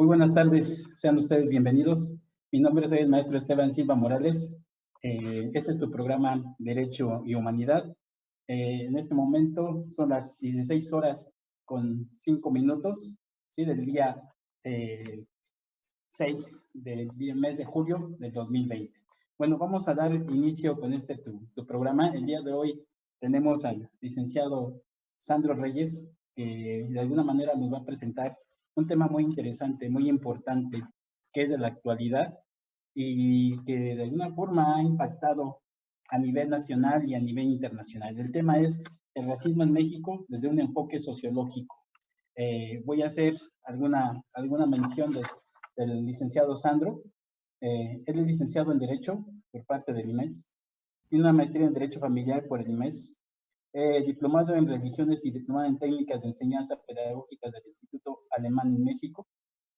Muy buenas tardes, sean ustedes bienvenidos. Mi nombre es el maestro Esteban Silva Morales. Este es tu programa Derecho y Humanidad. En este momento son las 16 horas con 5 minutos, ¿sí? Del día 6 del mes de julio del 2020. Bueno, vamos a dar inicio con tu programa. El día de hoy tenemos al licenciado Sandro Reyes, que de alguna manera nos va a presentar un tema muy interesante, muy importante, que es de la actualidad y que de alguna forma ha impactado a nivel nacional y a nivel internacional. El tema es el racismo en México desde un enfoque sociológico. Voy a hacer alguna mención del licenciado Sandro. Él es licenciado en Derecho por parte del IMES, tiene una maestría en Derecho Familiar por el IMES, diplomado en Religiones y diplomado en Técnicas de Enseñanza Pedagógicas del Instituto Alemán en México,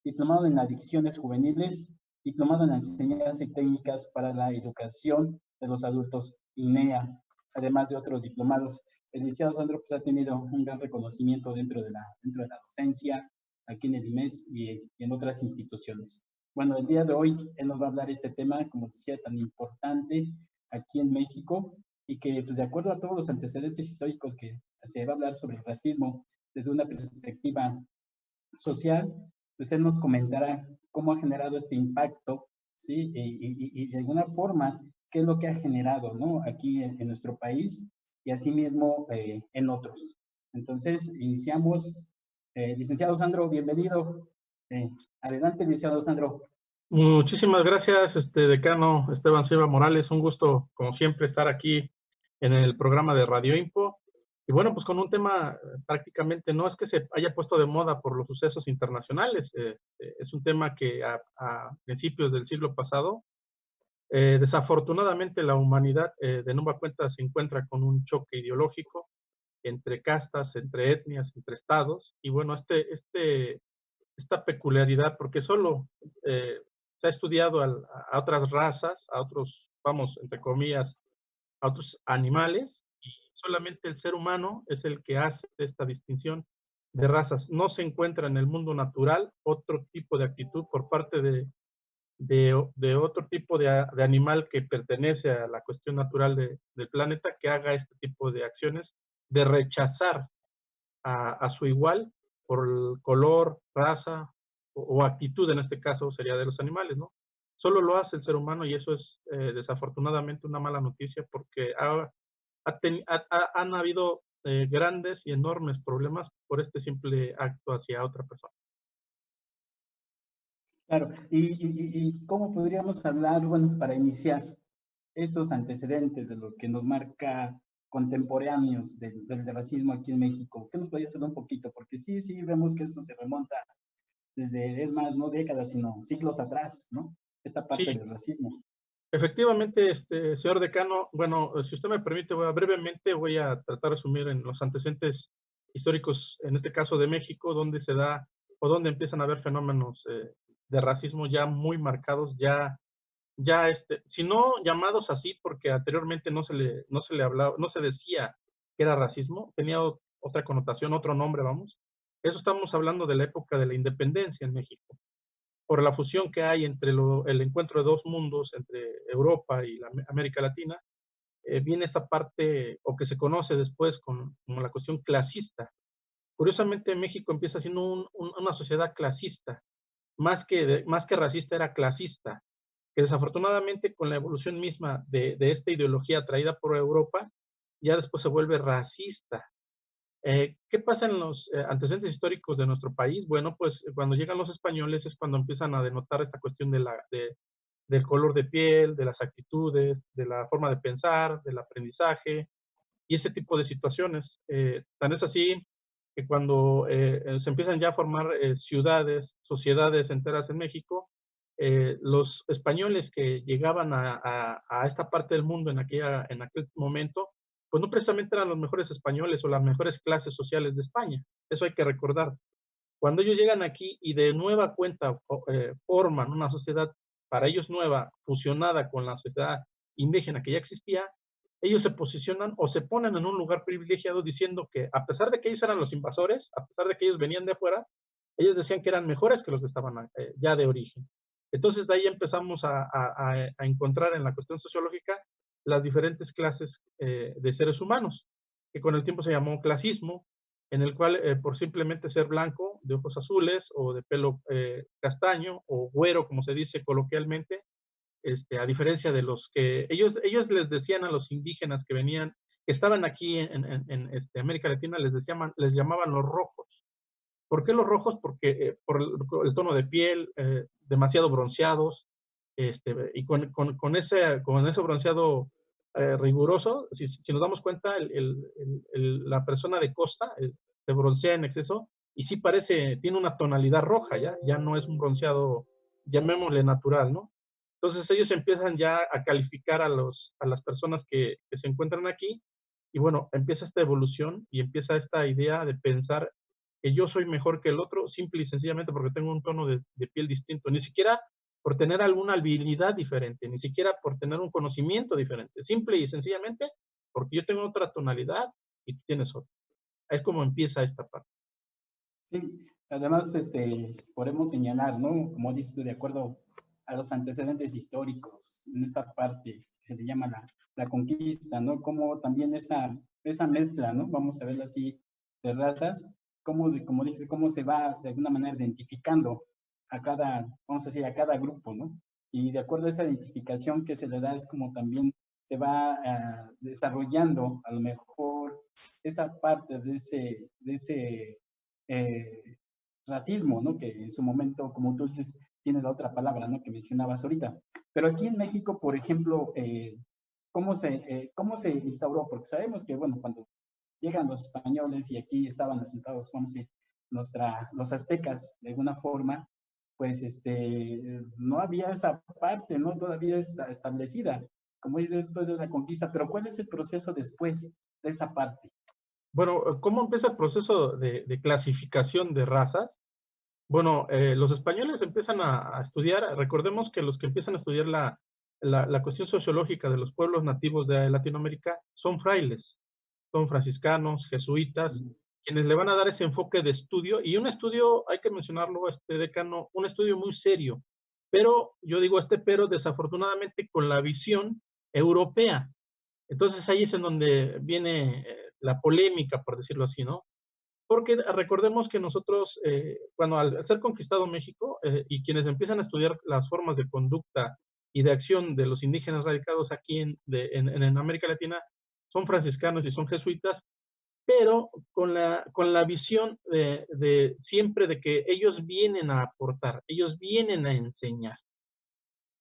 diplomado en Adicciones Juveniles, diplomado en Enseñanza y Técnicas para la Educación de los Adultos, INEA, además de otros diplomados. El licenciado Sandro pues, ha tenido un gran reconocimiento dentro de la docencia, aquí en el IMES y en otras instituciones. Bueno, el día de hoy él nos va a hablar este tema, como decía, tan importante aquí en México, y que, pues, de acuerdo a todos los antecedentes históricos que se va a hablar sobre el racismo desde una perspectiva social, pues él nos comentará cómo ha generado este impacto, ¿sí? Y de alguna forma, qué es lo que ha generado, ¿no? Aquí en nuestro país y asimismo en otros. Entonces, iniciamos. Licenciado Sandro, bienvenido. Adelante, licenciado Sandro. Muchísimas gracias, decano Esteban Silva Morales. Un gusto, como siempre, estar aquí en el programa de Radio Info. Y bueno, pues con un tema prácticamente no es que se haya puesto de moda por los sucesos internacionales. Es un tema que a principios del siglo pasado, desafortunadamente la humanidad de nueva cuenta se encuentra con un choque ideológico entre castas, entre etnias, entre estados. Y bueno, esta peculiaridad, porque solo se ha estudiado a otras razas, a otros, vamos, entre comillas, a otros animales, y solamente el ser humano es el que hace esta distinción de razas. No se encuentra en el mundo natural otro tipo de actitud por parte de otro tipo de animal que pertenece a la cuestión natural del planeta, que haga este tipo de acciones de rechazar a su igual por el color, raza o actitud, en este caso sería de los animales, ¿no? Solo lo hace el ser humano y eso es desafortunadamente una mala noticia porque han habido grandes y enormes problemas por este simple acto hacia otra persona. Claro, y cómo podríamos hablar, bueno, para iniciar estos antecedentes de lo que nos marca contemporáneos del racismo aquí en México? ¿Qué nos podría hacer un poquito? Porque sí, vemos que esto se remonta desde, es más, no décadas, sino siglos atrás, ¿no? Esta parte Sí, del racismo. efectivamente, señor decano, bueno, si usted me permite, brevemente voy a tratar de resumir en los antecedentes históricos, en este caso de México, donde se da o donde empiezan a haber fenómenos de racismo ya muy marcados, si no llamados así, porque anteriormente no se le hablaba, no se decía que era racismo, tenía otra connotación, otro nombre, vamos. Eso estamos hablando de la época de la independencia en México, por la fusión que hay entre el encuentro de dos mundos, entre Europa y América Latina, viene esta parte, o que se conoce después como la cuestión clasista. Curiosamente, México empieza siendo una sociedad clasista, más que racista, era clasista, que desafortunadamente con la evolución misma de esta ideología traída por Europa, ya después se vuelve racista. ¿Qué pasa en los antecedentes históricos de nuestro país? Bueno, pues cuando llegan los españoles es cuando empiezan a denotar esta cuestión del color de piel, de las actitudes, de la forma de pensar, del aprendizaje y ese tipo de situaciones. Tan es así que cuando se empiezan ya a formar ciudades, sociedades enteras en México, los españoles que llegaban a esta parte del mundo en aquel momento, pues no precisamente eran los mejores españoles o las mejores clases sociales de España. Eso hay que recordar. Cuando ellos llegan aquí y de nueva cuenta forman una sociedad para ellos nueva, fusionada con la sociedad indígena que ya existía, ellos se posicionan o se ponen en un lugar privilegiado diciendo que a pesar de que ellos eran los invasores, a pesar de que ellos venían de afuera, ellos decían que eran mejores que los que estaban ya de origen. Entonces, de ahí empezamos a encontrar en la cuestión sociológica las diferentes clases de seres humanos, que con el tiempo se llamó clasismo, en el cual por simplemente ser blanco, de ojos azules o de pelo castaño o güero, como se dice coloquialmente, a diferencia de los que ellos les decían a los indígenas que venían, que estaban aquí en América Latina, les llamaban los rojos. ¿Por qué los rojos? Porque por el tono de piel, demasiado bronceados, y con ese bronceado riguroso, si nos damos cuenta, la persona de costa se broncea en exceso y sí tiene una tonalidad roja, ya no es un bronceado, llamémosle natural, ¿no? Entonces ellos empiezan ya a calificar a las personas que se encuentran aquí y bueno, empieza esta evolución y empieza esta idea de pensar que yo soy mejor que el otro, simple y sencillamente porque tengo un tono de piel distinto, ni siquiera por tener alguna habilidad diferente, ni siquiera por tener un conocimiento diferente, simple y sencillamente porque yo tengo otra tonalidad y tú tienes otra. Es como empieza esta parte. Sí, además, podemos señalar, ¿no? Como dices tú, de acuerdo a los antecedentes históricos, en esta parte que se le llama la conquista, ¿no? Como también esa mezcla, ¿no? Vamos a verlo así, de razas, como dices, cómo se va de alguna manera identificando a cada, vamos a decir, a cada grupo, ¿no? Y de acuerdo a esa identificación que se le da, es como también se va desarrollando a lo mejor esa parte de ese racismo, ¿no? Que en su momento, como tú dices, tiene la otra palabra, ¿no? Que mencionabas ahorita. Pero aquí en México, por ejemplo, ¿cómo se instauró? Porque sabemos que, bueno, cuando llegan los españoles y aquí estaban asentados, vamos a decir, los aztecas, de alguna forma, pues no había esa parte, ¿no? Todavía está establecida, como dices, después de la conquista. Pero ¿cuál es el proceso después de esa parte? Bueno, ¿cómo empieza el proceso de clasificación de razas? Bueno, los españoles empiezan a estudiar, recordemos que los que empiezan a estudiar la cuestión sociológica de los pueblos nativos de Latinoamérica son frailes, son franciscanos, jesuitas, quienes le van a dar ese enfoque de estudio, y un estudio, hay que mencionarlo, decano, un estudio muy serio, pero yo digo pero desafortunadamente con la visión europea. Entonces ahí es en donde viene la polémica, por decirlo así, ¿no? Porque recordemos que nosotros, cuando al ser conquistado México, y quienes empiezan a estudiar las formas de conducta y de acción de los indígenas radicados aquí en América Latina, son franciscanos y son jesuitas, pero con la visión siempre de que ellos vienen a aportar, ellos vienen a enseñar.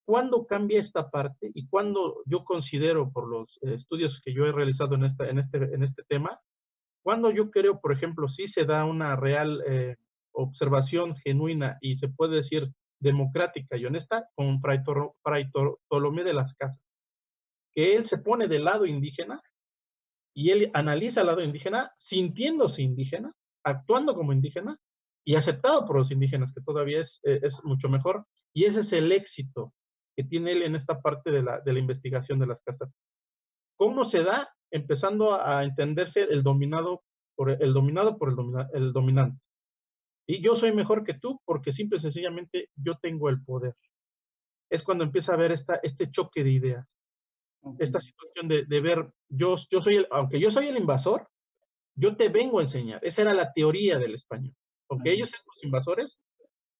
¿Cuándo cambia esta parte? Y cuándo yo considero, por los estudios que yo he realizado en este tema, cuando yo creo, por ejemplo, sí se da una real observación genuina y se puede decir democrática y honesta con Fray Bartolomé de las Casas, que él se pone del lado indígena y él analiza el lado indígena, sintiéndose indígena, actuando como indígena y aceptado por los indígenas, que todavía es mucho mejor, y ese es el éxito que tiene él en esta parte de la investigación de las casas. ¿Cómo se da? Empezando a entenderse el dominado por el dominante. Y yo soy mejor que tú porque simple y sencillamente yo tengo el poder. Es cuando empieza a haber este choque de ideas. Okay. Esta situación de ver, aunque yo soy el invasor, yo te vengo a enseñar. Esa era la teoría del español. Aunque ellos eran los invasores,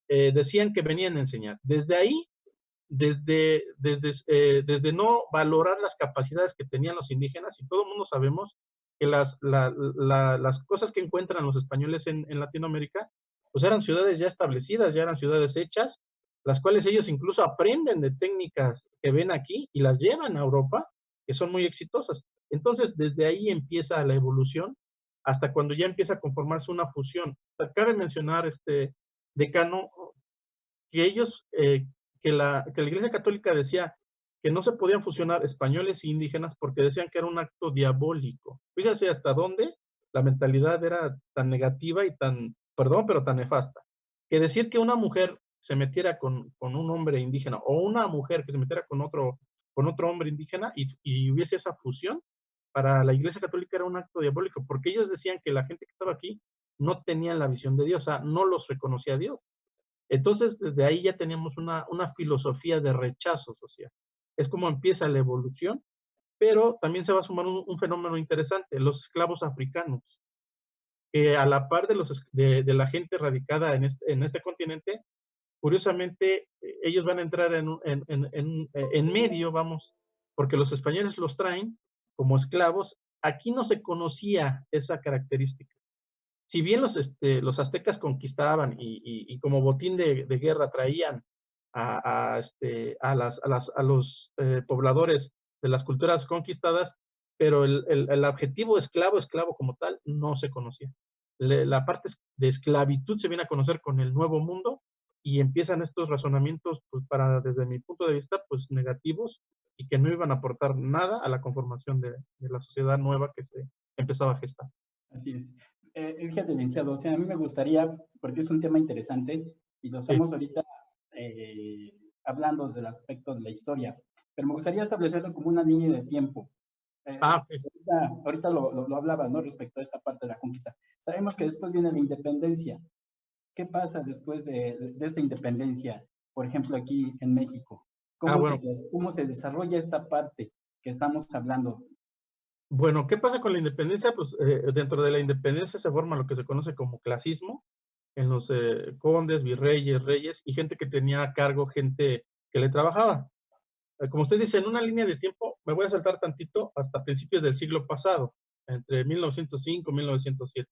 decían que venían a enseñar. Desde ahí, desde no valorar las capacidades que tenían los indígenas, y todo el mundo sabemos que las cosas que encuentran los españoles en Latinoamérica, pues eran ciudades ya establecidas, ya eran ciudades hechas, las cuales ellos incluso aprenden de técnicas que ven aquí y las llevan a Europa, que son muy exitosas. Entonces, desde ahí empieza la evolución, hasta cuando ya empieza a conformarse una fusión. Cabe mencionar, decano, que ellos, que la Iglesia Católica decía que no se podían fusionar españoles e indígenas porque decían que era un acto diabólico. Fíjense hasta dónde la mentalidad era tan negativa y tan, perdón, pero tan nefasta. Que decir que una mujer se metiera con un hombre indígena o una mujer que se metiera con otro hombre indígena y hubiese esa fusión, para la Iglesia Católica era un acto diabólico, porque ellos decían que la gente que estaba aquí no tenían la visión de Dios, o sea, no los reconocía Dios. Entonces, desde ahí ya teníamos una filosofía de rechazo social. Es como empieza la evolución, pero también se va a sumar un fenómeno interesante, los esclavos africanos, que a la par de la gente radicada en este continente, curiosamente, ellos van a entrar en medio, vamos, porque los españoles los traen como esclavos. Aquí no se conocía esa característica. Si bien los aztecas conquistaban y como botín de guerra traían a los pobladores de las culturas conquistadas, pero el adjetivo esclavo como tal, no se conocía. La parte de esclavitud se viene a conocer con el Nuevo Mundo y empiezan estos razonamientos, pues desde mi punto de vista, pues negativos y que no iban a aportar nada a la conformación de la sociedad nueva que se empezaba a gestar. Así es. Fíjate, licenciado, o sea, a mí me gustaría, porque es un tema interesante y lo estamos ahorita hablando desde el aspecto de la historia, pero me gustaría establecerlo como una línea de tiempo. Okay. Ahorita lo hablaba, ¿no? Respecto a esta parte de la conquista. Sabemos que después viene la independencia. ¿Qué pasa después de esta independencia, por ejemplo, aquí en México? ¿Cómo se desarrolla esta parte que estamos hablando? Bueno, ¿qué pasa con la independencia? Pues dentro de la independencia se forma lo que se conoce como clasismo, en los condes, virreyes, reyes y gente que tenía a cargo, gente que le trabajaba. Como usted dice, en una línea de tiempo, me voy a saltar tantito hasta principios del siglo pasado, entre 1905 y 1907.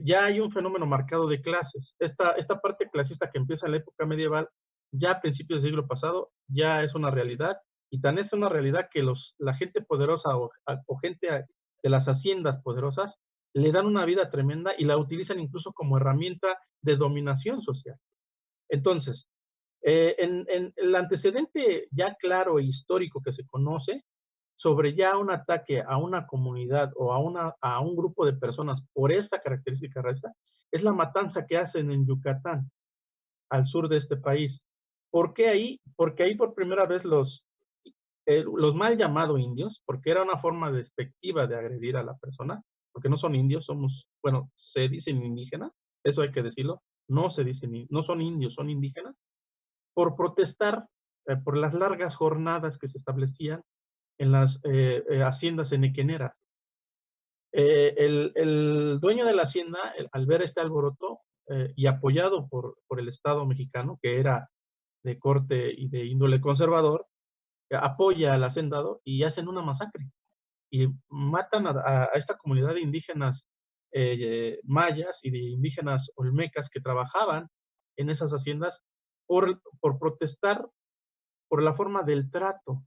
Ya hay un fenómeno marcado de clases. Esta parte clasista que empieza en la época medieval, ya a principios del siglo pasado, ya es una realidad. Y tan es una realidad que la gente poderosa o gente de las haciendas poderosas le dan una vida tremenda y la utilizan incluso como herramienta de dominación social. Entonces, en el antecedente ya claro e histórico que se conoce sobre ya un ataque a una comunidad o a un grupo de personas por esta característica racial, es la matanza que hacen en Yucatán, al sur de este país. ¿Por qué ahí? Porque ahí por primera vez los mal llamados indios, porque era una forma despectiva de agredir a la persona, porque no son indios, bueno, se dicen indígenas, eso hay que decirlo, no son indios, son indígenas, por protestar por las largas jornadas que se establecían en las haciendas enequeneras. El dueño de la hacienda, al ver este alboroto y apoyado por el Estado mexicano, que era de corte y de índole conservador, apoya al hacendado y hacen una masacre. Y matan a esta comunidad de indígenas mayas y de indígenas olmecas que trabajaban en esas haciendas por protestar por la forma del trato,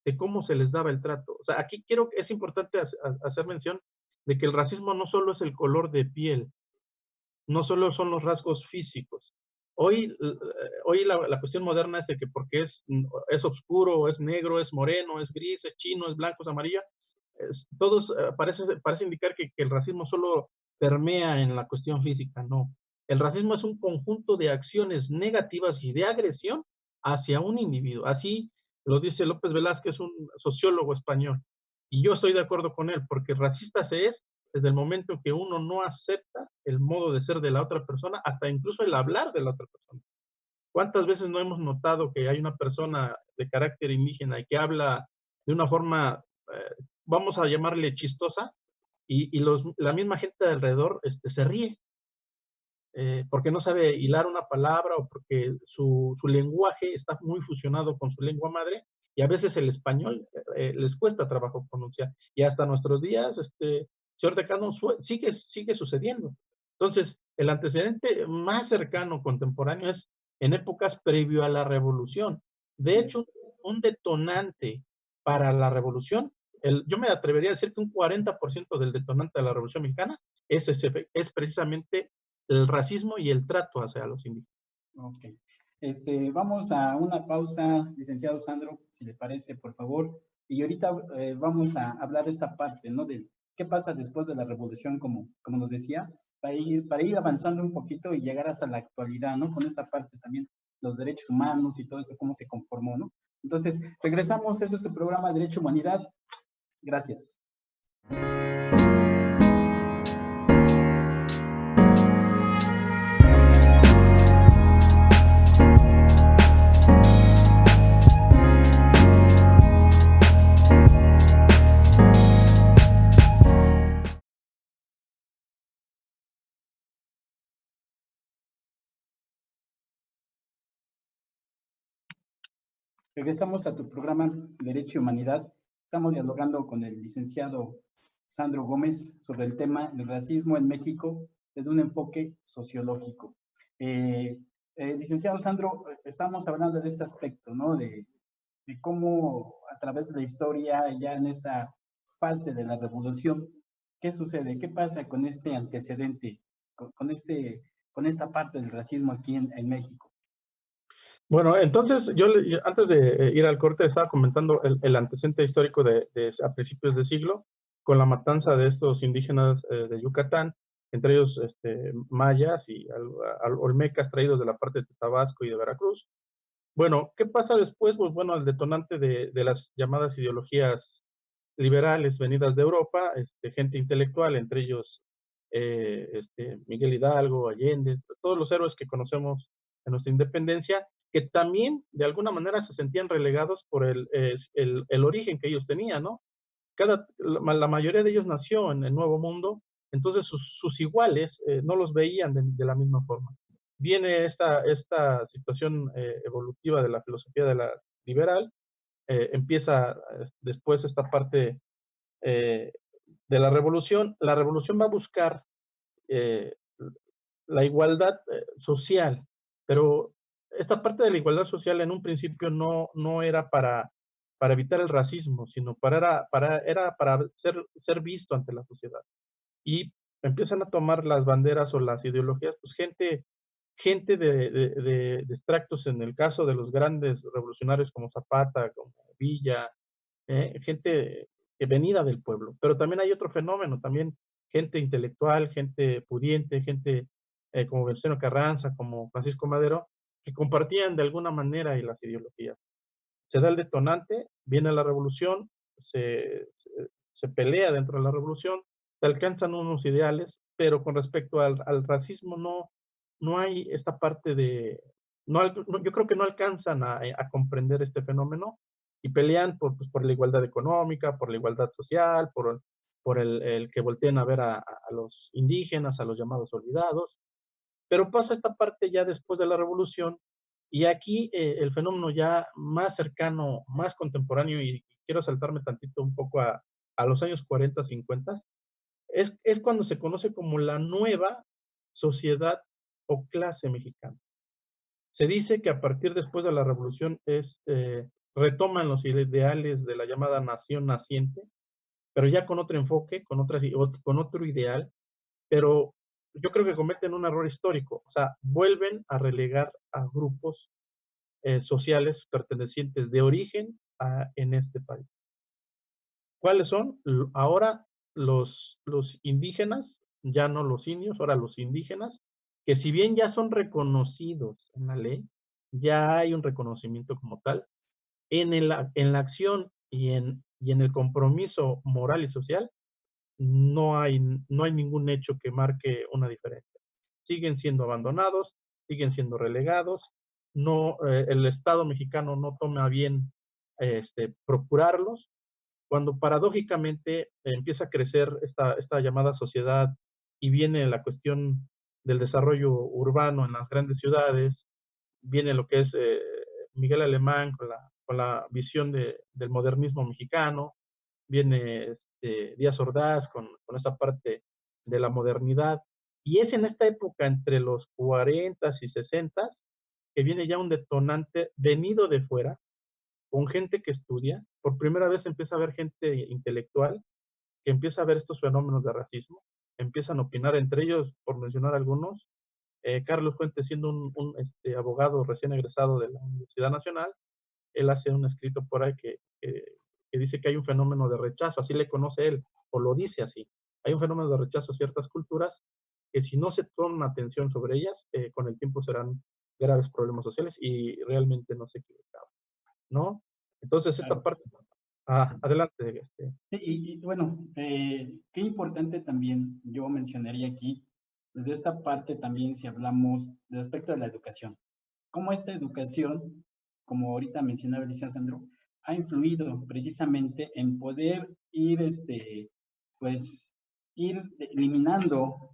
de cómo se les daba el trato. O sea, aquí es importante hacer mención de que el racismo no solo es el color de piel, no solo son los rasgos físicos. Hoy la cuestión moderna es de que porque es oscuro, es negro, es moreno, es gris, es chino, es blanco, es amarillo, todos parece indicar que el racismo solo permea en la cuestión física. No. El racismo es un conjunto de acciones negativas y de agresión hacia un individuo. Así lo dice López Velázquez, un sociólogo español. Y yo estoy de acuerdo con él, porque racista se es desde el momento que uno no acepta el modo de ser de la otra persona, hasta incluso el hablar de la otra persona. ¿Cuántas veces no hemos notado que hay una persona de carácter indígena y que habla de una forma, vamos a llamarle chistosa, y la misma gente de alrededor se ríe? Porque no sabe hilar una palabra o porque su lenguaje está muy fusionado con su lengua madre y a veces el español les cuesta trabajo pronunciar. Y hasta nuestros días, señor decano, sigue sucediendo. Entonces, el antecedente más cercano contemporáneo es en épocas previo a la revolución. De hecho, un detonante para la revolución, yo me atrevería a decir que un 40% del detonante de la revolución mexicana es precisamente el racismo y el trato hacia los indígenas. Ok. Vamos a una pausa, licenciado Sandro, si le parece, por favor. Y ahorita vamos a hablar de esta parte, ¿no? De qué pasa después de la revolución, como nos decía, para ir avanzando un poquito y llegar hasta la actualidad, ¿no? Con esta parte también, los derechos humanos y todo eso, cómo se conformó, ¿no? Entonces, regresamos, este es tu programa Derecho Humanidad. Gracias. Regresamos a tu programa Derecho y Humanidad. Estamos dialogando con el licenciado Sandro Gómez sobre el tema del racismo en México desde un enfoque sociológico. Licenciado Sandro, estamos hablando de este aspecto, ¿no? De cómo a través de la historia, ya en esta fase de la revolución, ¿qué sucede? ¿Qué pasa con este antecedente, con esta parte del racismo aquí en México? Bueno, entonces antes de ir al corte estaba comentando el antecedente histórico a principios de siglo con la matanza de estos indígenas de Yucatán, entre ellos mayas y olmecas traídos de la parte de Tabasco y de Veracruz. Bueno, ¿qué pasa después? Pues bueno, el detonante de las llamadas ideologías liberales venidas de Europa, gente intelectual, entre ellos Miguel Hidalgo, Allende, todos los héroes que conocemos en nuestra independencia, que también de alguna manera se sentían relegados por el origen que ellos tenían, ¿no? La mayoría de ellos nació en el Nuevo Mundo, entonces sus iguales no los veían de la misma forma. Viene esta situación evolutiva de la filosofía de la liberal, empieza después esta parte de la revolución va a buscar eh, la igualdad social, pero esta parte de la igualdad social en un principio no era para evitar el racismo, sino era para ser visto ante la sociedad. Y empiezan a tomar las banderas o las ideologías, pues gente de extractos, en el caso de los grandes revolucionarios como Zapata, como Villa, gente venida del pueblo. Pero también hay otro fenómeno, también gente intelectual, gente pudiente, gente como Venustiano Carranza, como Francisco Madero, que compartían de alguna manera las ideologías. Se da el detonante, viene la revolución, se pelea dentro de la revolución, se alcanzan unos ideales, pero con respecto al racismo no hay esta parte de, yo creo que no alcanzan a comprender este fenómeno y pelean por la igualdad económica, por la igualdad social, por el que volteen a ver a los indígenas, a los llamados olvidados. Pero pasa esta parte ya después de la revolución y aquí el fenómeno ya más cercano, más contemporáneo, y quiero saltarme tantito un poco a los años 40, 50, es cuando se conoce como la nueva sociedad o clase mexicana. Se dice que a partir después de la revolución retoman los ideales de la llamada nación naciente, pero ya con otro enfoque, con otro ideal, pero yo creo que cometen un error histórico, o sea, vuelven a relegar a grupos sociales pertenecientes de origen en este país. ¿Cuáles son? Ahora los indígenas, ya no los indios, ahora los indígenas, que si bien ya son reconocidos en la ley, ya hay un reconocimiento como tal, en la acción y en el compromiso moral y social, no hay ningún hecho que marque una diferencia. Siguen siendo abandonados, siguen siendo relegados, el Estado mexicano no toma bien procurarlos, cuando paradójicamente empieza a crecer esta llamada sociedad y viene la cuestión del desarrollo urbano en las grandes ciudades, viene lo que es Miguel Alemán con la visión del modernismo mexicano, viene Díaz Ordaz con esa parte de la modernidad, y es en esta época entre los 40 y 60 que viene ya un detonante venido de fuera, con gente que estudia, por primera vez empieza a haber gente intelectual que empieza a ver estos fenómenos de racismo, empiezan a opinar, entre ellos, por mencionar algunos, Carlos Fuentes, siendo un abogado recién egresado de la Universidad Nacional, él hace un escrito por ahí que dice que hay un fenómeno de rechazo, así le conoce él, o lo dice así. Hay un fenómeno de rechazo a ciertas culturas que si no se toma atención sobre ellas, con el tiempo serán graves problemas sociales y realmente no se equivocaba, ¿no? Entonces, esta parte... adelante. Bueno, qué importante también yo mencionaría aquí, desde esta parte también si hablamos del aspecto de la educación. Cómo esta educación, como ahorita mencionaba Alicia Sandro, ha influido precisamente en poder ir, pues, ir eliminando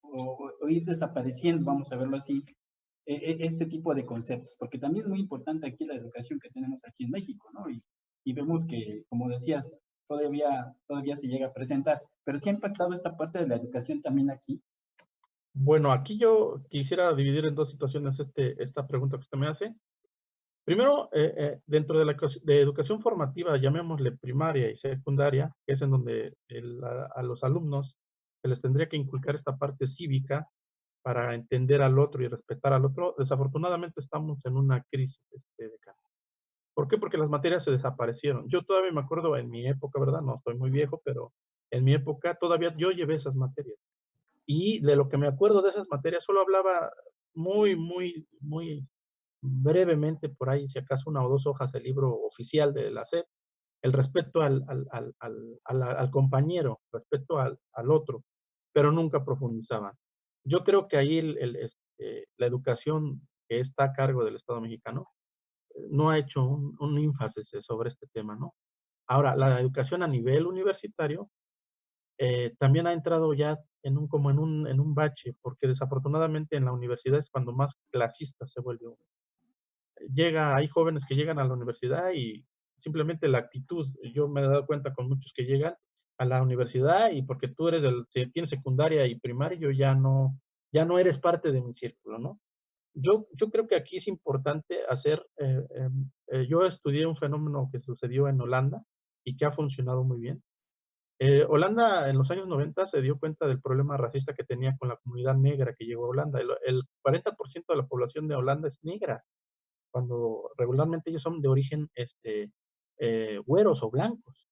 o ir desapareciendo, vamos a verlo así, este tipo de conceptos, porque también es muy importante aquí la educación que tenemos aquí en México, ¿no? Y vemos que, como decías, todavía se llega a presentar, pero sí ha impactado esta parte de la educación también aquí. Bueno, aquí yo quisiera dividir en dos situaciones esta pregunta que usted me hace. Primero, dentro de de educación formativa, llamémosle primaria y secundaria, que es en donde a los alumnos se les tendría que inculcar esta parte cívica para entender al otro y respetar al otro. Desafortunadamente estamos en una crisis de cambio. ¿Por qué? Porque las materias se desaparecieron. Yo todavía me acuerdo en mi época, ¿verdad? No estoy muy viejo, pero en mi época todavía yo llevé esas materias. Y de lo que me acuerdo de esas materias, solo hablaba muy brevemente, por ahí, si acaso una o dos hojas del libro oficial de la SEP, el respeto al compañero, respeto al otro, pero nunca profundizaban. Yo creo que ahí la educación que está a cargo del Estado mexicano no ha hecho un énfasis sobre este tema, ¿no? Ahora, la educación a nivel universitario también ha entrado ya como en un bache, porque desafortunadamente en la universidad es cuando más clasista se vuelve uno. Hay jóvenes que llegan a la universidad y simplemente la actitud, yo me he dado cuenta con muchos que llegan a la universidad y porque tú si tienes secundaria y primaria, ya no eres parte de mi círculo, ¿no? Yo creo que aquí es importante yo estudié un fenómeno que sucedió en Holanda y que ha funcionado muy bien. Holanda en los años 90 se dio cuenta del problema racista que tenía con la comunidad negra que llegó a Holanda. El 40% de la población de Holanda es negra, cuando regularmente ellos son de origen güeros o blancos.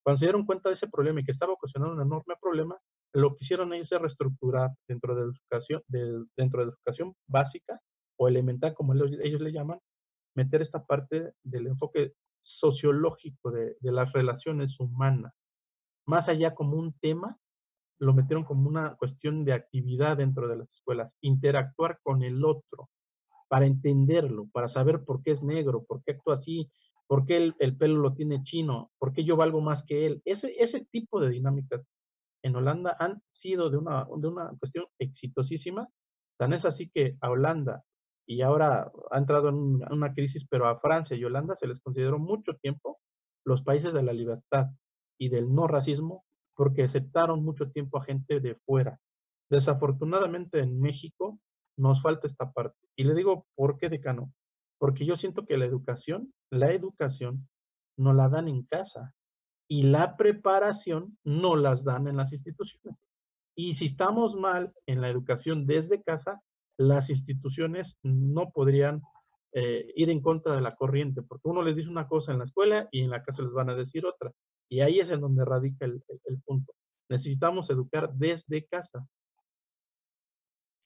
Cuando se dieron cuenta de ese problema y que estaba ocasionando un enorme problema, lo que hicieron ellos es reestructurar dentro de la educación básica o elemental, como ellos le llaman, meter esta parte del enfoque sociológico de las relaciones humanas. Más allá como un tema, lo metieron como una cuestión de actividad dentro de las escuelas, interactuar con el otro, para entenderlo, para saber por qué es negro, por qué actúa así, por qué el pelo lo tiene chino, por qué yo valgo más que él. Ese tipo de dinámicas en Holanda han sido de una cuestión exitosísima. Tan es así que a Holanda, y ahora ha entrado en una crisis, pero a Francia y Holanda se les consideró mucho tiempo los países de la libertad y del no racismo, porque aceptaron mucho tiempo a gente de fuera. Desafortunadamente en México nos falta esta parte. Y le digo, ¿por qué, decano? Porque yo siento que la educación no la dan en casa y la preparación no las dan en las instituciones. Y si estamos mal en la educación desde casa, las instituciones no podrían ir en contra de la corriente, porque uno les dice una cosa en la escuela y en la casa les van a decir otra. Y ahí es en donde radica el punto. Necesitamos educar desde casa.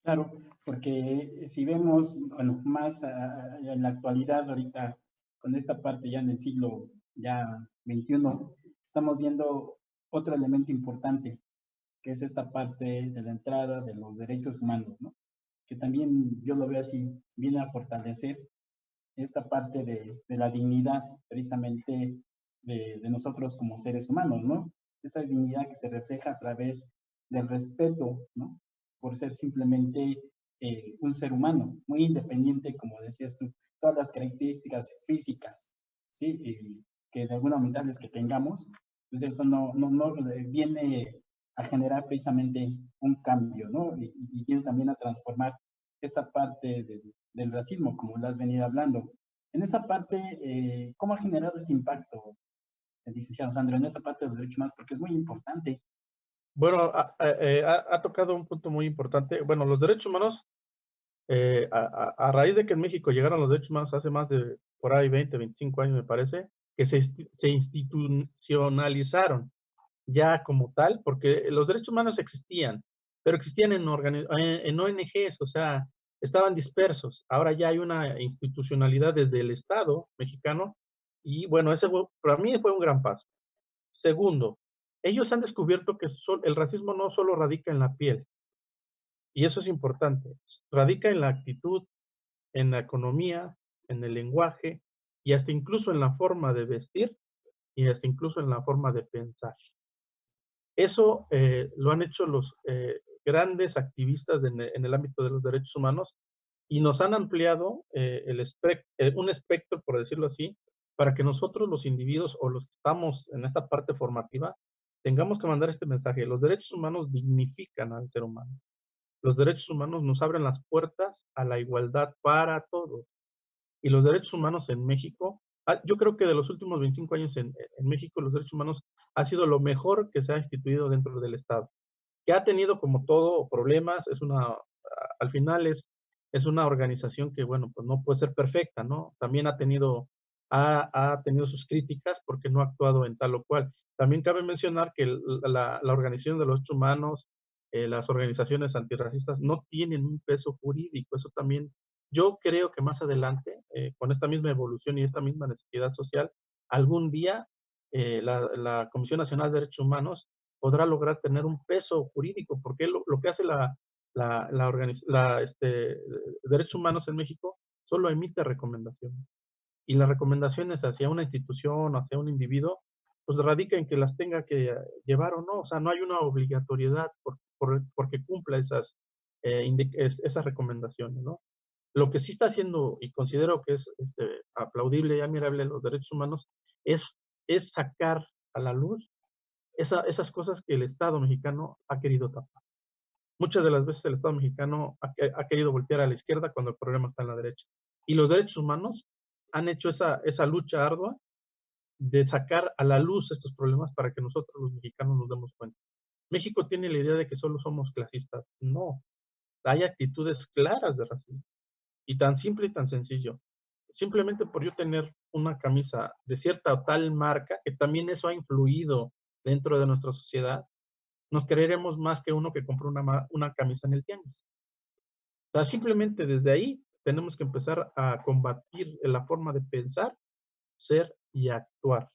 Claro, porque si vemos, bueno, más en la actualidad, ahorita, con esta parte ya en el siglo ya 21, estamos viendo otro elemento importante, que es esta parte de la entrada de los derechos humanos, ¿no? Que también yo lo veo así, viene a fortalecer esta parte de la dignidad, precisamente de nosotros como seres humanos, ¿no? Esa dignidad que se refleja a través del respeto, ¿no? Por ser simplemente un ser humano, muy independiente, como decías tú, todas las características físicas, ¿sí? Que de alguna manera que tengamos, pues eso no viene a generar precisamente un cambio, ¿no? Y viene también a transformar esta parte del racismo, como lo has venido hablando. En esa parte, ¿cómo ha generado este impacto, el licenciado Sandro, en esa parte de los derechos humanos? Porque es muy importante. Bueno, ha tocado un punto muy importante. Bueno, los derechos humanos, a raíz de que en México llegaron los derechos humanos hace más de por ahí 20, 25 años, me parece, que se institucionalizaron ya como tal, porque los derechos humanos existían, pero existían en ONGs, o sea, estaban dispersos. Ahora ya hay una institucionalidad desde el Estado mexicano y bueno, para mí fue un gran paso. Segundo, ellos han descubierto que el racismo no solo radica en la piel, y eso es importante, radica en la actitud, en la economía, en el lenguaje y hasta incluso en la forma de vestir y hasta incluso en la forma de pensar. Eso lo han hecho los grandes activistas en el ámbito de los derechos humanos y nos han ampliado un espectro, por decirlo así, para que nosotros los individuos o los que estamos en esta parte formativa tengamos que mandar este mensaje. Los derechos humanos dignifican al ser humano. Los derechos humanos nos abren las puertas a la igualdad para todos. Y los derechos humanos en México, yo creo que de los últimos 25 años en México, los derechos humanos ha sido lo mejor que se ha instituido dentro del Estado. Que ha tenido, como todo, problemas, al final es una organización que, bueno, pues no puede ser perfecta, ¿no? También ha tenido sus críticas porque no ha actuado en tal o cual. También cabe mencionar que la Organización de los Derechos Humanos, las organizaciones antirracistas no tienen un peso jurídico. Eso también, yo creo que más adelante, con esta misma evolución y esta misma necesidad social, algún día la Comisión Nacional de Derechos Humanos podrá lograr tener un peso jurídico, porque lo que hace Derechos Humanos en México solo emite recomendaciones. Y las recomendaciones hacia una institución, hacia un individuo, pues radica en que las tenga que llevar o no. O sea, no hay una obligatoriedad porque cumpla esas recomendaciones, ¿no? Lo que sí está haciendo, y considero que es aplaudible y admirable los derechos humanos, es sacar a la luz esas cosas que el Estado mexicano ha querido tapar. Muchas de las veces el Estado mexicano ha querido voltear a la izquierda cuando el problema está en la derecha. Y los derechos humanos han hecho esa lucha ardua de sacar a la luz estos problemas para que nosotros los mexicanos nos demos cuenta. México tiene la idea de que solo somos clasistas. No, hay actitudes claras de racismo. Y tan simple y tan sencillo. Simplemente por yo tener una camisa de cierta o tal marca, que también eso ha influido dentro de nuestra sociedad, nos creeremos más que uno que compró una camisa en el tianguis. O sea, simplemente desde ahí tenemos que empezar a combatir la forma de pensar, ser y actuar,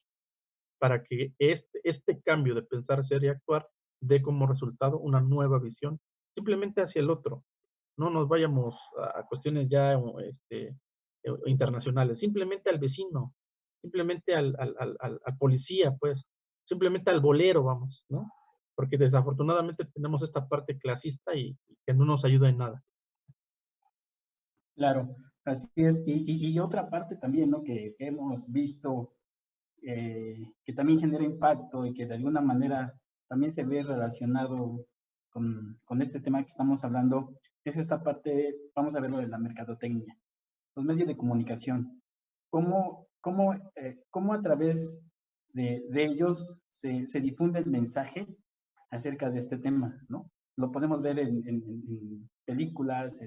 para que este cambio de pensar, ser y actuar dé como resultado una nueva visión, simplemente hacia el otro. No nos vayamos a cuestiones ya internacionales, simplemente al vecino, simplemente al policía, pues, simplemente al bolero, vamos, ¿no? Porque desafortunadamente tenemos esta parte clasista y que no nos ayuda en nada. Claro, así es. Y otra parte también, ¿no? Que hemos visto que también genera impacto y que de alguna manera también se ve relacionado con este tema que estamos hablando, es esta parte, vamos a verlo de la mercadotecnia, los medios de comunicación. ¿Cómo a través de ellos se difunde el mensaje acerca de este tema, ¿no? Lo podemos ver en películas,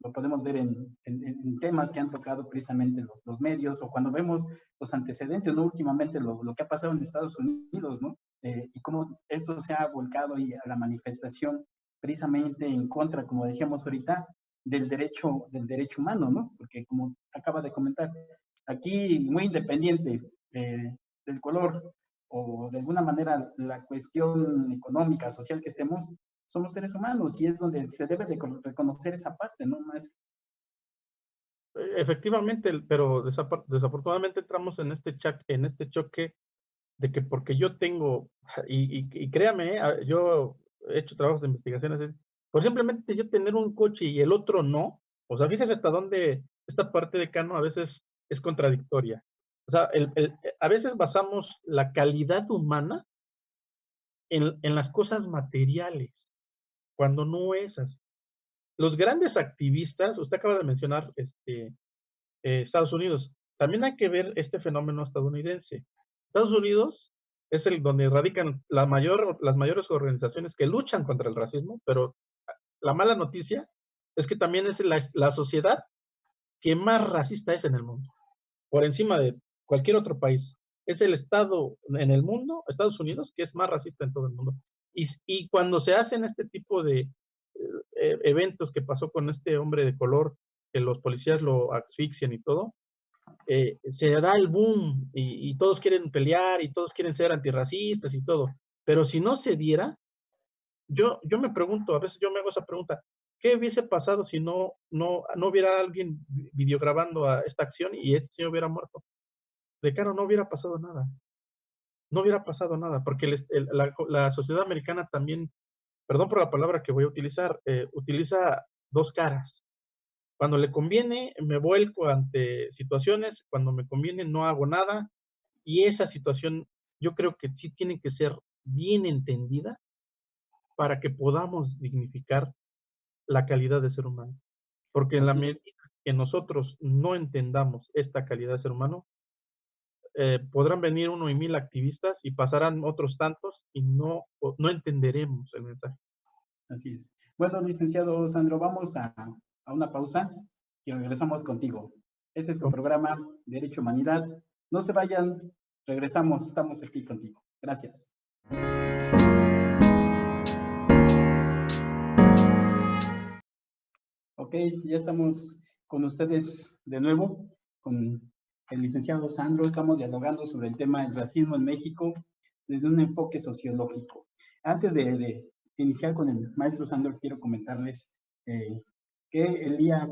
lo podemos ver en temas que han tocado precisamente los medios, o cuando vemos los antecedentes, ¿no? Últimamente lo que ha pasado en Estados Unidos, ¿no? Y cómo esto se ha volcado y a la manifestación precisamente en contra, como decíamos ahorita, del derecho humano, ¿no? Porque como acaba de comentar, aquí muy independiente del color o de alguna manera la cuestión económica, social que estemos, somos seres humanos y es donde se debe de reconocer esa parte, ¿no? Más. Efectivamente, pero desafortunadamente entramos en este choque de que porque yo tengo, y créame, yo he hecho trabajos de investigaciones, por simplemente yo tener un coche y el otro no, o sea, fíjese hasta dónde esta parte de Cano a veces es contradictoria. O sea, a veces basamos la calidad humana en las cosas materiales, cuando no es así. Los grandes activistas, usted acaba de mencionar Estados Unidos, también hay que ver este fenómeno estadounidense. Estados Unidos es el donde radican las mayores organizaciones que luchan contra el racismo, pero la mala noticia es que también es la sociedad que más racista es en el mundo, por encima de cualquier otro país. Es el estado en el mundo, Estados Unidos, que es más racista en todo el mundo. Y cuando se hacen este tipo de eventos que pasó con este hombre de color, que los policías lo asfixian y todo, se da el boom y todos quieren pelear y todos quieren ser antirracistas y todo. Pero si no se diera, yo me pregunto, a veces yo me hago esa pregunta, ¿qué hubiese pasado si no hubiera alguien videograbando a esta acción y este señor hubiera muerto? De claro, no hubiera pasado nada. No hubiera pasado nada, porque la sociedad americana también, perdón por la palabra que voy a utilizar, utiliza dos caras. Cuando le conviene, me vuelco ante situaciones, cuando me conviene, no hago nada, y esa situación yo creo que sí tiene que ser bien entendida para que podamos dignificar la calidad de ser humano. Porque en la Así medida es. que nosotros no entendamos esta calidad de ser humano, podrán venir 1 y 1000 activistas y pasarán otros tantos y no entenderemos el mensaje. Así es. Bueno, licenciado Sandro, vamos a una pausa y regresamos contigo. Ese es tu programa Derecho Humanidad. No se vayan, regresamos, estamos aquí contigo. Gracias. Ok, ya estamos con ustedes de nuevo, con el licenciado Sandro. Estamos dialogando sobre el tema del racismo en México desde un enfoque sociológico. Antes de iniciar con el maestro Sandro, quiero comentarles que el día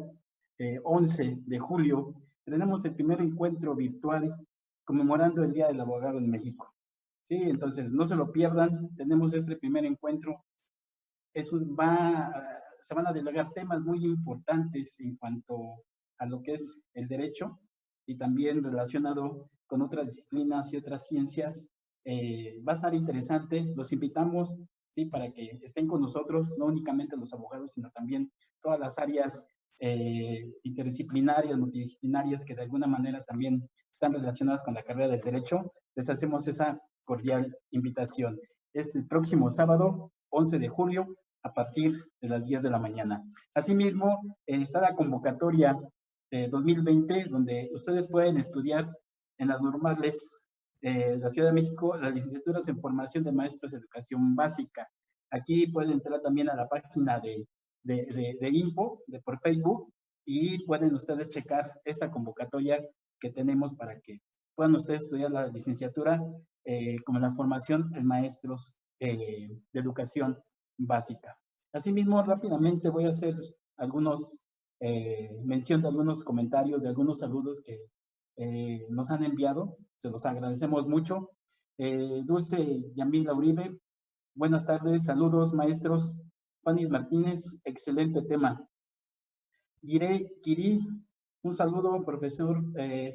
11 de julio tenemos el primer encuentro virtual conmemorando el Día del Abogado en México. Sí, entonces no se lo pierdan, tenemos este primer encuentro. Se van a dialogar temas muy importantes en cuanto a lo que es el derecho y también relacionado con otras disciplinas y otras ciencias. Va a estar interesante, los invitamos, ¿sí? Para que estén con nosotros, no únicamente los abogados, sino también todas las áreas interdisciplinarias, multidisciplinarias que de alguna manera también están relacionadas con la carrera del derecho. Les hacemos esa cordial invitación. Este próximo sábado, 11 de julio, a partir de las 10 de la mañana. Asimismo, está la convocatoria 2020, donde ustedes pueden estudiar en las normales de la Ciudad de México las licenciaturas en formación de maestros de educación básica. Aquí pueden entrar también a la página de Info, por Facebook, y pueden ustedes checar esta convocatoria que tenemos para que puedan ustedes estudiar la licenciatura como la formación en maestros de educación básica. Asimismo, rápidamente voy a hacer mención de algunos comentarios, de algunos saludos que nos han enviado. Se los agradecemos mucho. Dulce Yamila Uribe, buenas tardes, saludos maestros. Fanis Martínez, excelente tema. Kiri, un saludo, profesor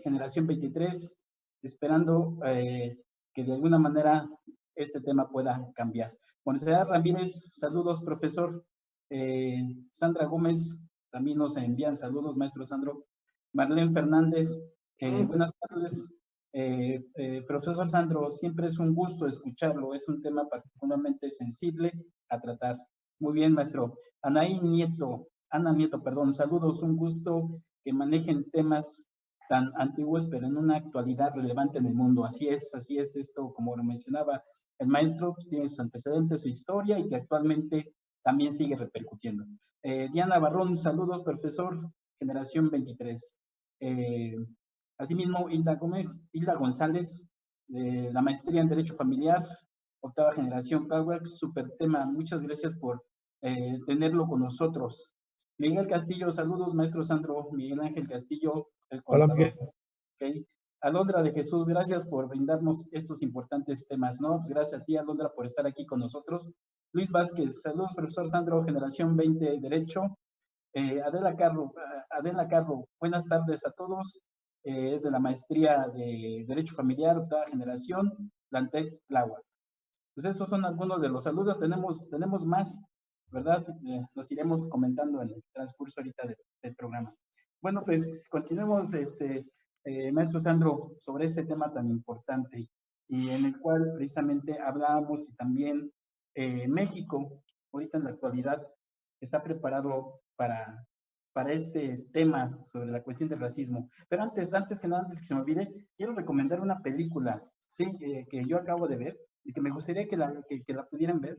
Generación 23, esperando que de alguna manera este tema pueda cambiar. Montserrat Ramírez, saludos, profesor. Sandra Gómez, también nos envían saludos, maestro Sandro. Marlene Fernández, buenas tardes. Profesor Sandro, siempre es un gusto escucharlo, es un tema particularmente sensible a tratar. Muy bien, maestro. Ana Nieto, perdón, saludos, un gusto que manejen temas tan antiguos, pero en una actualidad relevante en el mundo. Así es esto, como lo mencionaba el maestro, pues, tiene sus antecedentes, su historia y que actualmente también sigue repercutiendo. Diana Barrón, saludos, profesor, Generación 23. Asimismo, Hilda González, la maestría en Derecho Familiar, octava generación Power, súper tema, muchas gracias por tenerlo con nosotros. Miguel Castillo, saludos, maestro Sandro. Miguel Ángel Castillo, el contador. Okay. Alondra de Jesús, gracias por brindarnos estos importantes temas, ¿no? Pues gracias a ti, Alondra, por estar aquí con nosotros. Luis Vázquez, saludos, profesor Sandro, Generación 20, Derecho. Adela Carro, buenas tardes a todos. Es de la maestría de Derecho Familiar, octava generación, Plantec Tláhuac. Pues esos son algunos de los saludos, tenemos más, ¿verdad? Los iremos comentando en el transcurso ahorita del programa. Bueno, pues continuemos, maestro Sandro, sobre este tema tan importante y en el cual precisamente hablábamos y también México, ahorita en la actualidad, está preparado para este tema sobre la cuestión del racismo. Pero antes que se me olvide, quiero recomendar una película, ¿sí? Que yo acabo de ver y que me gustaría que la pudieran ver.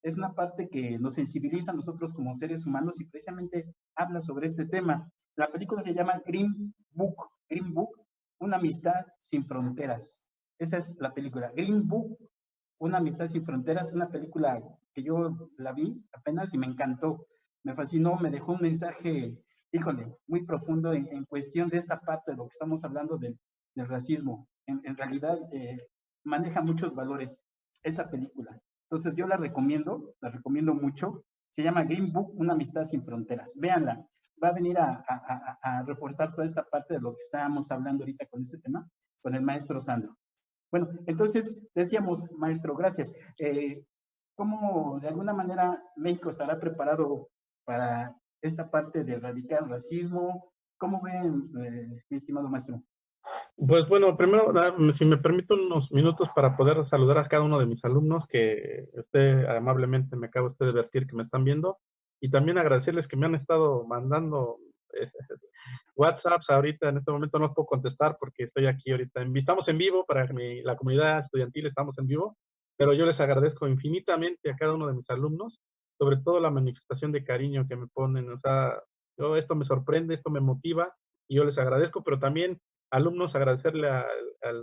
Es una parte que nos sensibiliza a nosotros como seres humanos y precisamente habla sobre este tema. La película se llama Green Book, Una amistad sin fronteras. Esa es la película, Green Book, Una amistad sin fronteras. Es una película que yo la vi apenas y me encantó, me fascinó, me dejó un mensaje, híjole, muy profundo en cuestión de esta parte de lo que estamos hablando del racismo. En realidad maneja muchos valores esa película. Entonces yo la recomiendo mucho. Se llama Green Book, Una amistad sin fronteras. Véanla. va a venir a reforzar toda esta parte de lo que estábamos hablando ahorita con este tema, con el maestro Sandro. Bueno, entonces decíamos, maestro, gracias. ¿Cómo de alguna manera México estará preparado para esta parte de erradicar el racismo? ¿Cómo ven, mi estimado maestro? Pues bueno, primero, si me permite unos minutos para poder saludar a cada uno de mis alumnos que usted amablemente me acaba usted de advertir que me están viendo, y también agradecerles que me han estado mandando WhatsApps ahorita. En este momento no los puedo contestar porque estoy aquí ahorita. Estamos en vivo para la comunidad estudiantil, estamos en vivo, pero yo les agradezco infinitamente a cada uno de mis alumnos, sobre todo la manifestación de cariño que me ponen. O sea, esto me sorprende, esto me motiva, y yo les agradezco, pero también, alumnos, agradecerle a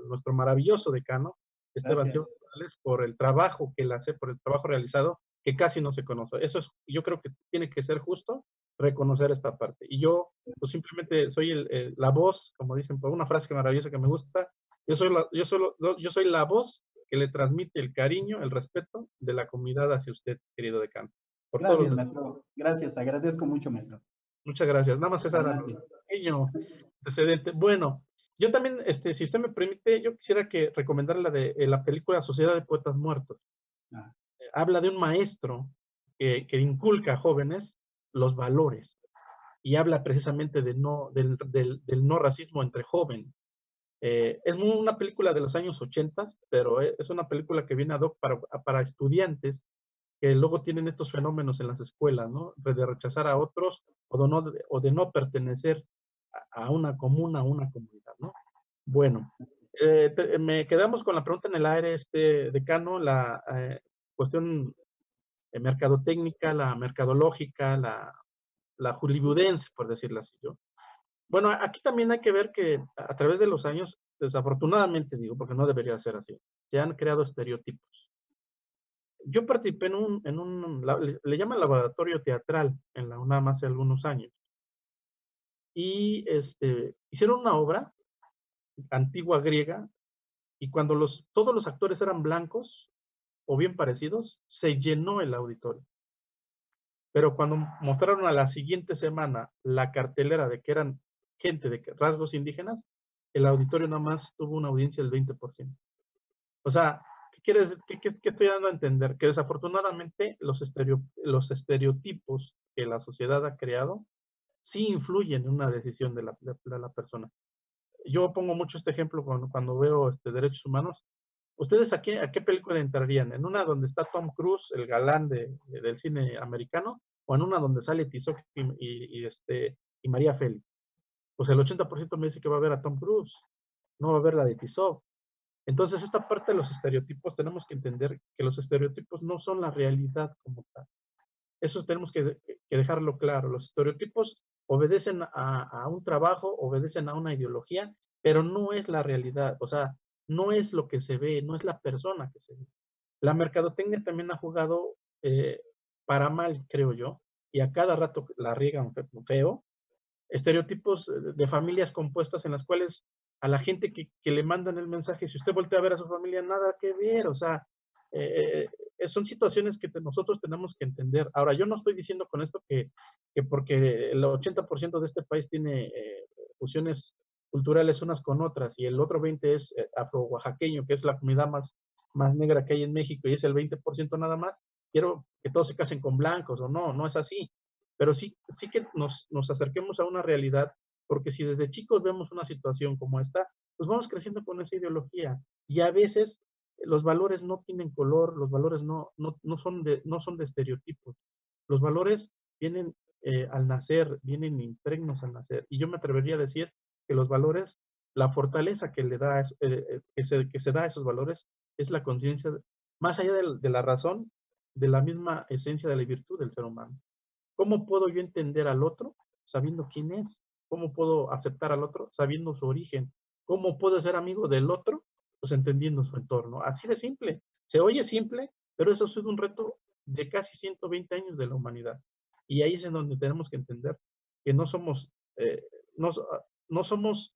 nuestro maravilloso decano, Esteban Ciego Gracias. González, por el trabajo que él hace, por el trabajo realizado, que casi no se conoce. Eso es, yo creo que tiene que ser justo reconocer esta parte. Y yo, pues simplemente soy la voz, como dicen, por una frase maravillosa que me gusta, yo soy la voz que le transmite el cariño, el respeto de la comunidad hacia usted, querido decano. Por todos Gracias, los... maestro. Gracias, te agradezco mucho, maestro. Muchas gracias. Nada más esa era Adelante. un pequeño antecedente. Bueno, yo también, si usted me permite, yo quisiera que recomendarle la película Sociedad de Poetas Muertos. Ah, Habla de un maestro que inculca a jóvenes los valores, y habla precisamente del no racismo entre jóvenes. Es una película de los años 80, pero es una película que viene ad hoc para estudiantes que luego tienen estos fenómenos en las escuelas, ¿no? De rechazar a otros, o de no pertenecer a una comuna, a una comunidad, ¿no? Bueno, me quedamos con la pregunta en el aire, decano, la cuestión mercadotécnica, la mercadológica, la hollywoodense, por decirlo así, yo. Bueno, aquí también hay que ver que a través de los años, desafortunadamente digo, porque no debería ser así, se han creado estereotipos. Yo participé le llaman laboratorio teatral en la UNAM hace algunos años, y hicieron una obra antigua griega, y cuando todos los actores eran blancos o bien parecidos, se llenó el auditorio. Pero cuando mostraron a la siguiente semana la cartelera de que eran gente de rasgos indígenas, el auditorio nada más tuvo una audiencia del 20%. O sea, ¿qué estoy dando a entender? Que desafortunadamente los estereotipos que la sociedad ha creado sí influyen en una decisión de la persona. Yo pongo mucho este ejemplo cuando veo derechos humanos. ¿Ustedes a qué película entrarían? ¿En una donde está Tom Cruise, el galán del cine americano, o en una donde sale Tizoc y María Félix? Pues el 80% me dice que va a ver a Tom Cruise, no va a ver la de Tizoc. Entonces, esta parte de los estereotipos, tenemos que entender que los estereotipos no son la realidad como tal. Eso tenemos que dejarlo claro. Los estereotipos obedecen a un trabajo, obedecen a una ideología, pero no es la realidad. O sea, no es lo que se ve, no es la persona que se ve. La mercadotecnia también ha jugado para mal, creo yo, y a cada rato la riegan feo. Estereotipos de familias compuestas en las cuales a la gente que le mandan el mensaje, si usted voltea a ver a su familia, nada que ver. O sea, son situaciones que nosotros tenemos que entender. Ahora, yo no estoy diciendo con esto que porque el 80% de este país tiene fusiones culturales unas con otras, y el otro 20% es afro-oaxaqueño, que es la comunidad más negra que hay en México, y es el 20% nada más, quiero que todos se casen con blancos, o no, no es así. Pero sí que nos acerquemos a una realidad, porque si desde chicos vemos una situación como esta, pues vamos creciendo con esa ideología, y a veces los valores no tienen color, los valores no son de estereotipos. Los valores vienen al nacer, vienen impregnos al nacer, y yo me atrevería a decir que los valores, la fortaleza que le da, que se da a esos valores, es la conciencia, más allá de la razón, de la misma esencia de la virtud del ser humano. ¿Cómo puedo yo entender al otro sabiendo quién es? ¿Cómo puedo aceptar al otro sabiendo su origen? ¿Cómo puedo ser amigo del otro? Pues entendiendo su entorno. Así de simple. Se oye simple, pero eso ha sido un reto de casi 120 años de la humanidad. Y ahí es en donde tenemos que entender que no somos, no, no somos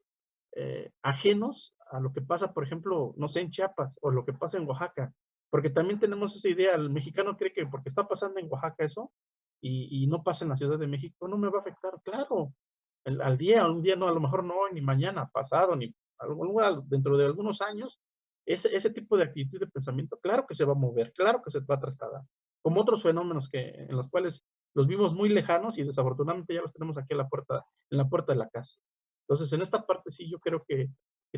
ajenos a lo que pasa, por ejemplo, no sé, en Chiapas, o lo que pasa en Oaxaca. Porque también tenemos esa idea, el mexicano cree que porque está pasando en Oaxaca eso, y no pasa en la Ciudad de México, no me va a afectar, claro. Un día no, a lo mejor no, ni mañana, pasado, ni dentro de algunos años, ese tipo de actitud de pensamiento, claro que se va a mover, claro que se va a trasladar, como otros fenómenos en los cuales los vimos muy lejanos y desafortunadamente ya los tenemos aquí en la puerta de la casa. Entonces, en esta parte sí yo creo que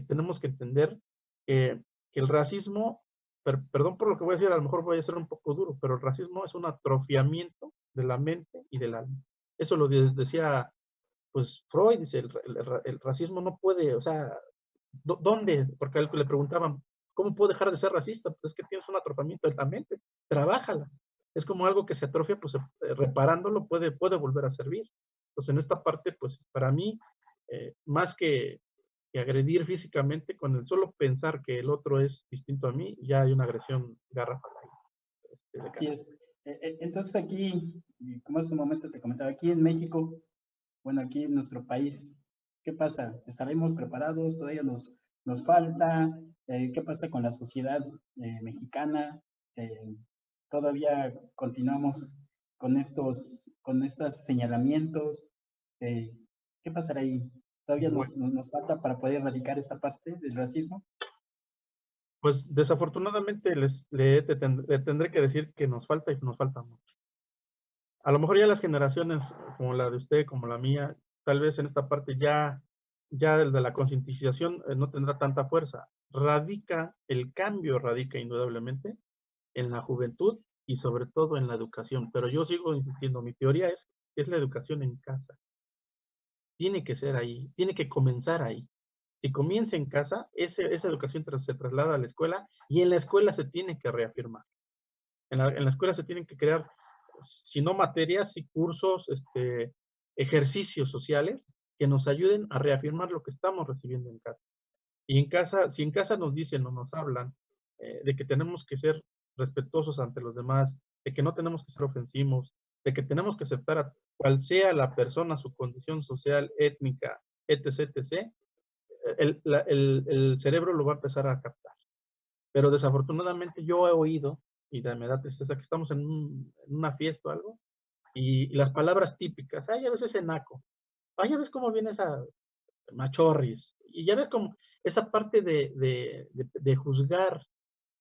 tenemos que entender que el racismo, perdón por lo que voy a decir, a lo mejor voy a ser un poco duro, pero el racismo es un atrofiamiento de la mente y del alma. Eso lo decía pues Freud, dice, el racismo no puede, o sea, ¿dónde? Porque a él le preguntaban, ¿cómo puedo dejar de ser racista? Pues es que tienes un atrofiamiento de la mente, trabájala. Es como algo que se atrofia, pues reparándolo puede volver a servir. Entonces, en esta parte, pues para mí, más que agredir físicamente, con el solo pensar que el otro es distinto a mí, ya hay una agresión garrafal ahí. Así es. Entonces aquí, como hace un momento te comentaba, aquí en México, bueno, aquí en nuestro país, ¿qué pasa? ¿Estaremos preparados? ¿Todavía nos falta? ¿Qué pasa con la sociedad mexicana? ¿Todavía continuamos con estos señalamientos? ¿Qué pasará ahí? ¿Todavía Bueno, nos falta para poder erradicar esta parte del racismo? pues desafortunadamente le tendré que decir que nos falta y nos falta mucho. A lo mejor ya las generaciones como la de usted, como la mía, tal vez en esta parte ya el de la concientización no tendrá tanta fuerza. El cambio radica indudablemente en la juventud y sobre todo en la educación. Pero yo sigo insistiendo, mi teoría es la educación en casa. Tiene que ser ahí, tiene que comenzar ahí. Si comienza en casa, esa educación se traslada a la escuela y en la escuela se tiene que reafirmar. En la escuela se tienen que crear, si no materias, sí cursos, ejercicios sociales que nos ayuden a reafirmar lo que estamos recibiendo en casa. Y en casa, si en casa nos dicen o nos hablan de que tenemos que ser respetuosos ante los demás, de que no tenemos que ser ofensivos, de que tenemos que aceptar a cual sea la persona, su condición social, étnica, etc., etc., el cerebro lo va a empezar a captar. Pero desafortunadamente yo he oído, y me da tristeza, que estamos en una fiesta o algo, y las palabras típicas, ay, ya ves ese naco, ay, ya ves cómo viene esa machorris, y ya ves como esa parte de juzgar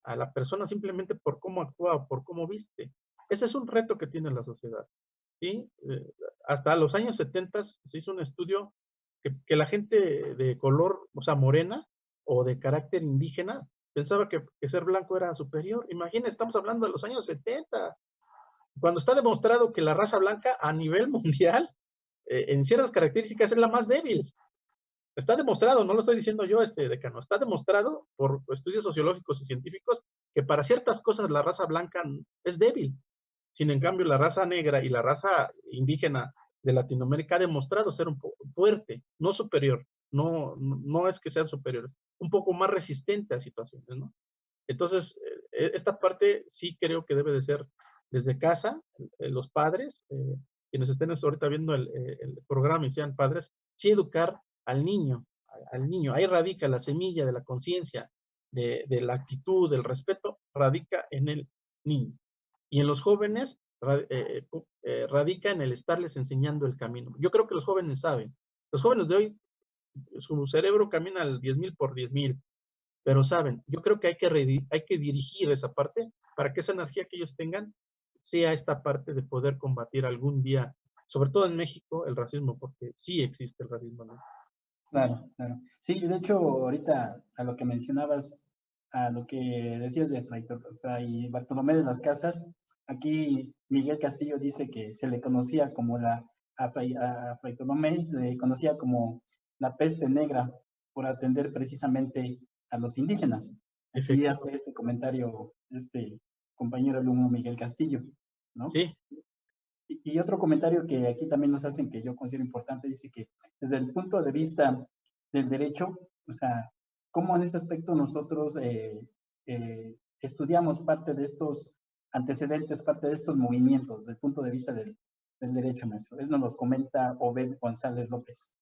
a la persona simplemente por cómo actúa o por cómo viste. Ese es un reto que tiene la sociedad. ¿Sí? Hasta los años 70 se hizo un estudio que la gente de color, o sea, morena o de carácter indígena, pensaba que ser blanco era superior. Imagínense, estamos hablando de los años 70, cuando está demostrado que la raza blanca a nivel mundial, en ciertas características, es la más débil. Está demostrado, no lo estoy diciendo yo, decano, está demostrado por estudios sociológicos y científicos que para ciertas cosas la raza blanca es débil. Sin en cambio, la raza negra y la raza indígena de Latinoamérica ha demostrado ser un poco fuerte, no superior, no es que sean superiores, un poco más resistente a situaciones, ¿no? Entonces, esta parte sí creo que debe de ser desde casa, los padres, quienes estén ahorita viendo el programa y sean padres, sí educar al niño. Ahí radica la semilla de la conciencia, de la actitud, del respeto, radica en el niño. Y en los jóvenes radica en el estarles enseñando el camino. Yo creo que los jóvenes saben. Los jóvenes de hoy, su cerebro camina al 10,000 por 10,000, pero saben, yo creo que hay que dirigir esa parte para que esa energía que ellos tengan sea esta parte de poder combatir algún día, sobre todo en México, el racismo, porque sí existe el racismo, ¿no? Claro, claro. Sí, de hecho, ahorita a lo que mencionabas, a lo que decías de Fray Bartolomé de las Casas, aquí Miguel Castillo dice que se le conocía como a Fray Bartolomé se le conocía como la peste negra por atender precisamente a los indígenas. Aquí hace Efectivamente. este comentario este compañero alumno Miguel Castillo, ¿no? Sí, Y otro comentario que aquí también nos hacen que yo considero importante, dice que desde el punto de vista del derecho, o sea, cómo en ese aspecto nosotros estudiamos parte de estos antecedentes, parte de estos movimientos, desde el punto de vista del derecho, maestro. Eso nos los comenta Obed González López.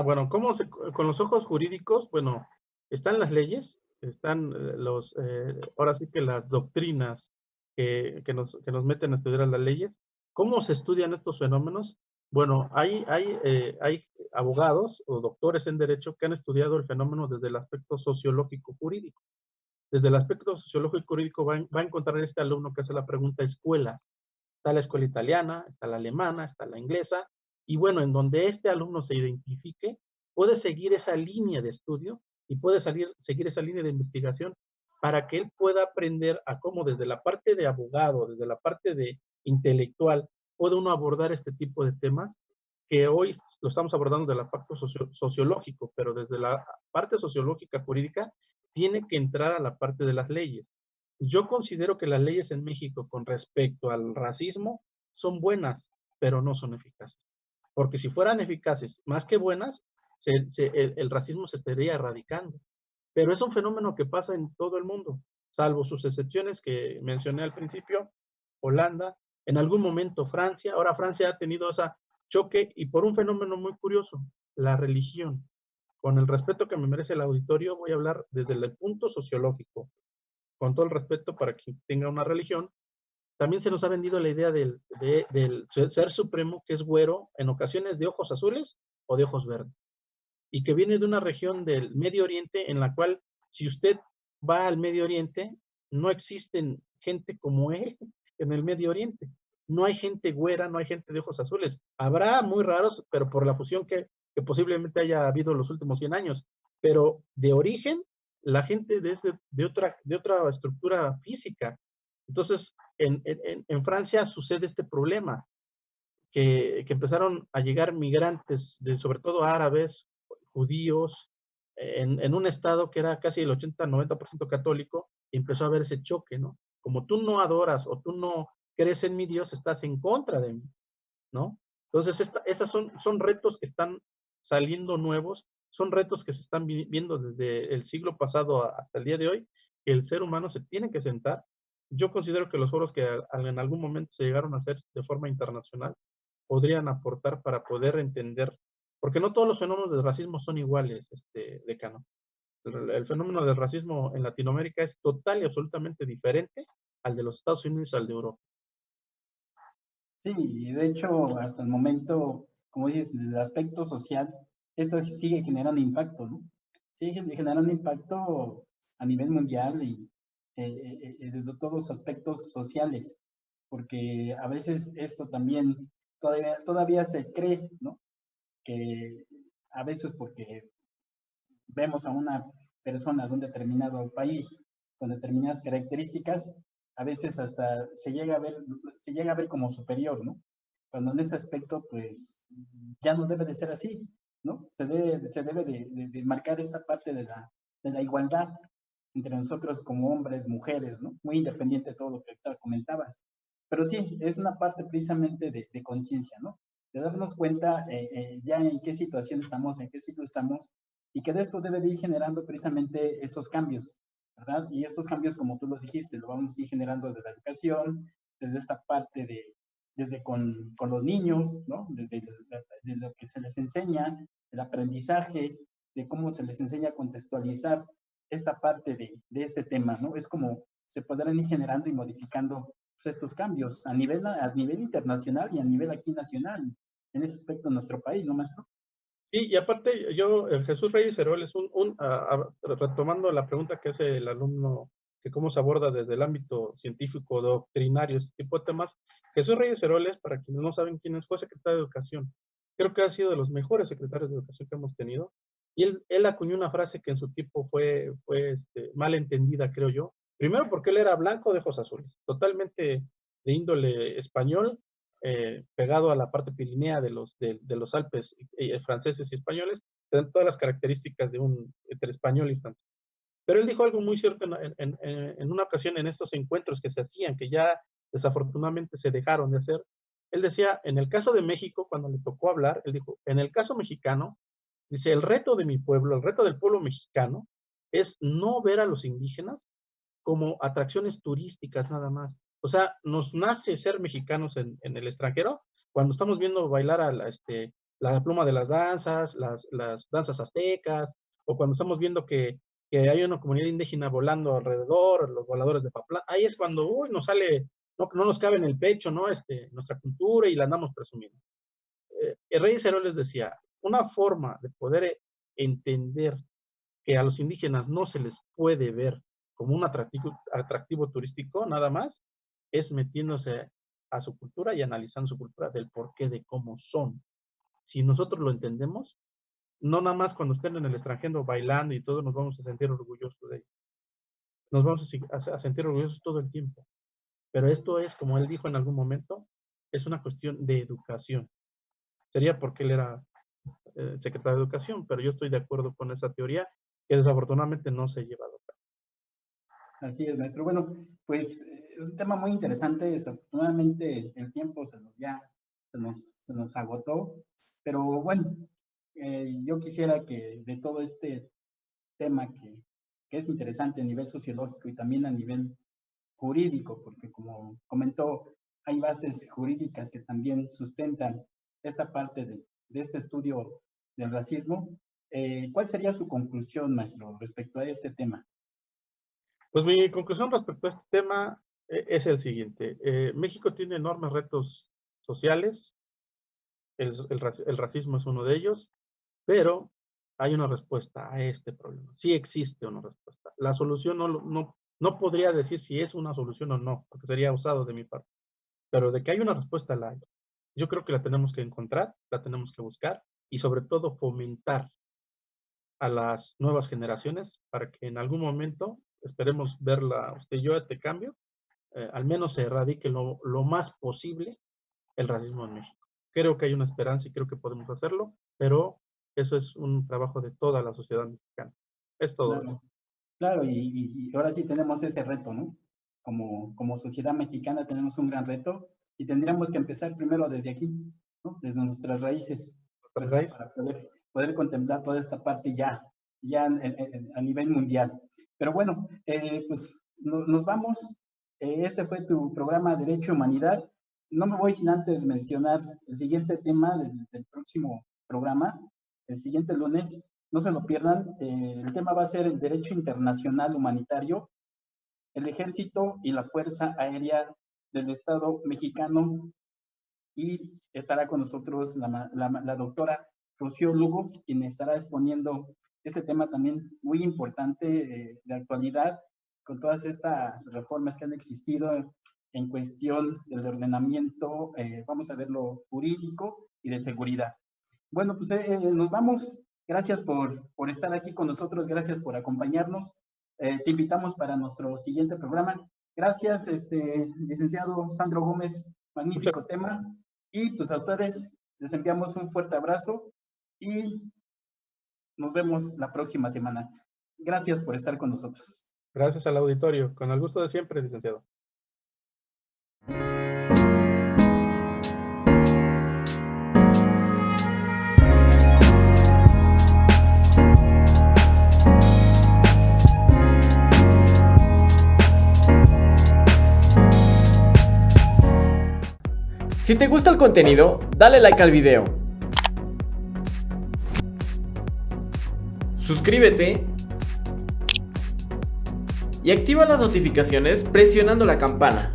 bueno, con los ojos jurídicos, bueno, están las leyes, están ahora sí que las doctrinas que nos meten a estudiar las leyes, ¿Cómo se estudian estos fenómenos? Bueno, hay abogados o doctores en derecho que han estudiado el fenómeno desde el aspecto sociológico jurídico. Desde el aspecto sociológico jurídico va a encontrar este alumno que hace la pregunta escuela. Está la escuela italiana, está la alemana, está la inglesa, y bueno, en donde este alumno se identifique, puede seguir esa línea de estudio y puede seguir esa línea de investigación para que él pueda aprender a cómo desde la parte de abogado, desde la parte de intelectual, puede uno abordar este tipo de temas que hoy lo estamos abordando desde la parte sociológico, pero desde la parte sociológica jurídica tiene que entrar a la parte de las leyes. Yo considero que las leyes en México con respecto al racismo son buenas, pero no son eficaces. Porque si fueran eficaces, más que buenas, el racismo se estaría erradicando. Pero es un fenómeno que pasa en todo el mundo, salvo sus excepciones que mencioné al principio, Holanda, en algún momento Francia. Ahora Francia ha tenido ese choque y por un fenómeno muy curioso, la religión. Con el respeto que me merece el auditorio, voy a hablar desde el punto sociológico, con todo el respeto para quien tenga una religión. También se nos ha vendido la idea del ser supremo, que es güero, en ocasiones de ojos azules o de ojos verdes, y que viene de una región del Medio Oriente en la cual, si usted va al Medio Oriente, no existen gente como él en el Medio Oriente. No hay gente güera, no hay gente de ojos azules. Habrá muy raros, pero por la fusión que posiblemente haya habido en los últimos 100 años. Pero de origen, la gente de otra estructura física. Entonces, en Francia sucede este problema, que empezaron a llegar migrantes, sobre todo árabes, judíos, en un estado que era casi el 80-90% católico, y empezó a haber ese choque, ¿no? Como tú no adoras o tú no crees en mi Dios, estás en contra de mí, ¿no? Entonces, esas son retos que están saliendo nuevos, son retos que se están viendo desde el siglo pasado hasta el día de hoy, que el ser humano se tiene que sentar. Yo considero que los foros que en algún momento se llegaron a hacer de forma internacional podrían aportar para poder entender, porque no todos los fenómenos del racismo son iguales, decano. El fenómeno del racismo en Latinoamérica es total y absolutamente diferente al de los Estados Unidos y al de Europa. Sí, y de hecho, hasta el momento, como dices, desde el aspecto social, esto sigue generando impacto, ¿no? Sigue generando impacto a nivel mundial y desde todos los aspectos sociales, porque a veces esto también todavía se cree, ¿no? Que a veces porque vemos a una persona de un determinado país con determinadas características, a veces hasta se llega a ver como superior, ¿no? Cuando en ese aspecto, pues, ya no debe de ser así, ¿no? Se debe de marcar esta parte de la igualdad entre nosotros como hombres, mujeres, ¿no? Muy independiente de todo lo que comentabas. Pero sí, es una parte precisamente de conciencia, ¿no? De darnos cuenta ya en qué situación estamos, en qué ciclo estamos, y que de esto debe de ir generando precisamente esos cambios, ¿verdad? Y estos cambios, como tú lo dijiste, lo vamos a ir generando desde la educación, desde esta parte desde con los niños, ¿no? Desde de lo que se les enseña, el aprendizaje, de cómo se les enseña a contextualizar esta parte de este tema, ¿no? Es como se podrán ir generando y modificando pues, estos cambios a nivel internacional y a nivel aquí nacional, en ese aspecto en nuestro país, ¿no, maestro? Sí, y aparte, Jesús Reyes Heroles, retomando la pregunta que hace el alumno, que cómo se aborda desde el ámbito científico, doctrinario, este tipo de temas, Jesús Reyes Heroles, para quienes no saben quién es, fue secretario de Educación. Creo que ha sido de los mejores secretarios de Educación que hemos tenido. Y él acuñó una frase que en su tiempo fue mal entendida, creo yo. Primero porque él era blanco de ojos azules, totalmente de índole español, pegado a la parte pirinea de los Alpes franceses y españoles, dan todas las características de entre español y francés. Pero él dijo algo muy cierto en una ocasión en estos encuentros que se hacían, que ya desafortunadamente se dejaron de hacer. Él decía, en el caso de México, cuando le tocó hablar, él dijo, en el caso mexicano, dice, el reto de mi pueblo, el reto del pueblo mexicano, es no ver a los indígenas como atracciones turísticas nada más. O sea, nos nace ser mexicanos en el extranjero cuando estamos viendo bailar la pluma de las danzas, las danzas aztecas, o cuando estamos viendo que hay una comunidad indígena volando alrededor, los voladores de Paplán. Ahí es cuando, uy, nos sale no nos cabe en el pecho, ¿no? Nuestra cultura y la andamos presumiendo. El Reyes Heroles decía, una forma de poder entender que a los indígenas no se les puede ver como un atractivo turístico, nada más, es metiéndose a su cultura y analizando su cultura del porqué de cómo son. Si nosotros lo entendemos, no nada más cuando estén en el extranjero bailando y todo, nos vamos a sentir orgullosos de ellos. Nos vamos a sentir orgullosos todo el tiempo. Pero esto es, como él dijo en algún momento, es una cuestión de educación. Sería porque él era secretario de Educación, pero yo estoy de acuerdo con esa teoría que desafortunadamente no se ha llevado a cabo. Así es, maestro. Bueno, pues es un tema muy interesante. Desafortunadamente el tiempo se nos agotó, pero bueno, yo quisiera que de todo este tema que es interesante a nivel sociológico y también a nivel jurídico, porque como comentó, hay bases jurídicas que también sustentan esta parte de este estudio del racismo. ¿Cuál sería su conclusión, maestro, respecto a este tema? Pues mi conclusión respecto a este tema es el siguiente. México tiene enormes retos sociales, el racismo es uno de ellos, pero hay una respuesta a este problema. Sí existe una respuesta. La solución no podría decir si es una solución o no, porque sería usado de mi parte. Pero de que hay una respuesta, la hay. Yo creo que la tenemos que encontrar, la tenemos que buscar y sobre todo fomentar a las nuevas generaciones para que en algún momento, esperemos verla usted y yo, este cambio, al menos se erradique lo más posible el racismo en México. Creo que hay una esperanza y creo que podemos hacerlo, pero eso es un trabajo de toda la sociedad mexicana. Es todo. Claro, claro, y ahora sí tenemos ese reto, ¿no? Como sociedad mexicana tenemos un gran reto y tendríamos que empezar primero desde aquí, ¿no? Desde nuestras raíces, ¿verdad? Para poder contemplar toda esta parte ya a nivel mundial. Pero bueno, pues nos vamos. Este fue tu programa Derecho y Humanidad. No me voy sin antes mencionar el siguiente tema del próximo programa, el siguiente lunes. No se lo pierdan. El tema va a ser el Derecho Internacional Humanitario, el Ejército y la Fuerza Aérea del Estado mexicano. Y estará con nosotros la doctora Rocío Lugo, quien estará exponiendo este tema también muy importante de actualidad, con todas estas reformas que han existido en cuestión del ordenamiento, vamos a ver lo jurídico y de seguridad. Bueno, pues nos vamos. Gracias por estar aquí con nosotros, gracias por acompañarnos. Te invitamos para nuestro siguiente programa. Gracias, licenciado Sandro Gómez, magnífico tema. Y pues a ustedes les enviamos un fuerte abrazo y nos vemos la próxima semana. Gracias por estar con nosotros. Gracias al auditorio. Con el gusto de siempre, licenciado. Si te gusta el contenido, dale like al video. Suscríbete y activa las notificaciones presionando la campana.